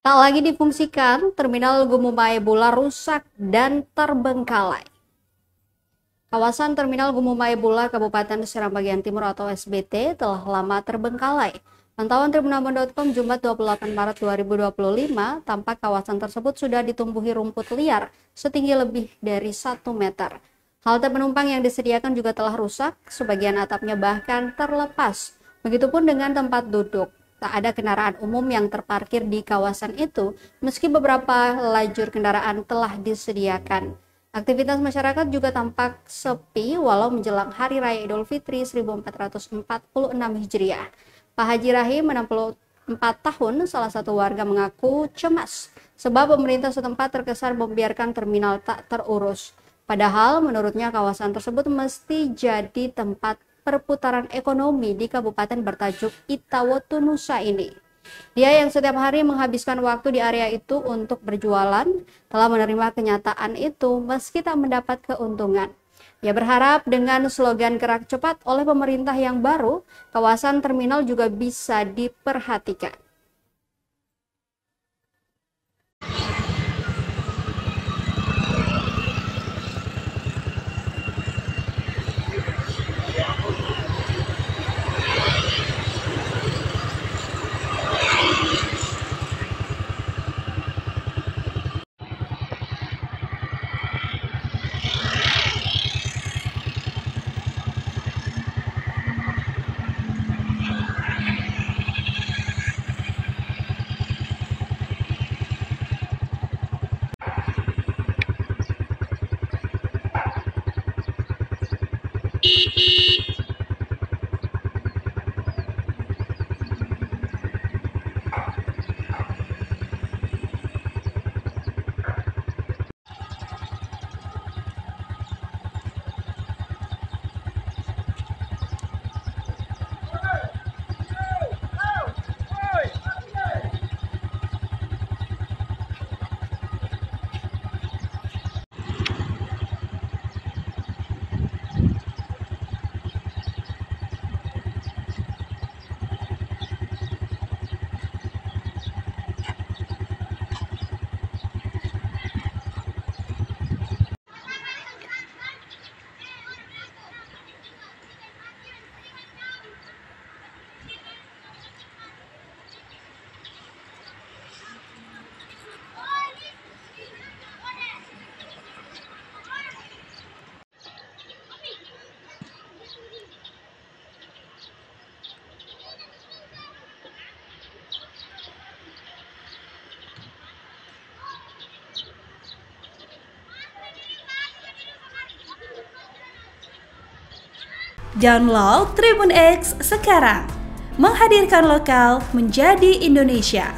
Tak lagi difungsikan, Terminal Gumumai Bula rusak dan terbengkalai. Kawasan Terminal Gumumai Bula, Kabupaten Semarang bagian Timur atau SBT telah lama terbengkalai. Pantauan tribunabon.com Jumat 28 Maret 2025 tampak kawasan tersebut sudah ditumbuhi rumput liar setinggi lebih dari 1 meter. Halte penumpang yang disediakan juga telah rusak, sebagian atapnya bahkan terlepas. Begitupun dengan tempat duduk. Tak ada kendaraan umum yang terparkir di kawasan itu, meski beberapa lajur kendaraan telah disediakan. Aktivitas masyarakat juga tampak sepi walau menjelang Hari Raya Idul Fitri 1446 Hijriah. Pak Haji Rahim, 64 tahun, salah satu warga mengaku cemas sebab pemerintah setempat terkesan membiarkan terminal tak terurus. Padahal menurutnya kawasan tersebut mesti jadi tempat perputaran ekonomi di kabupaten bertajuk Itawotu Nusa ini. Dia yang setiap hari menghabiskan waktu di area itu untuk berjualan telah menerima kenyataan itu meski tak mendapat keuntungan. Ia berharap dengan slogan gerak cepat oleh pemerintah yang baru, kawasan terminal juga bisa diperhatikan. Download Tribun X sekarang, menghadirkan lokal menjadi Indonesia.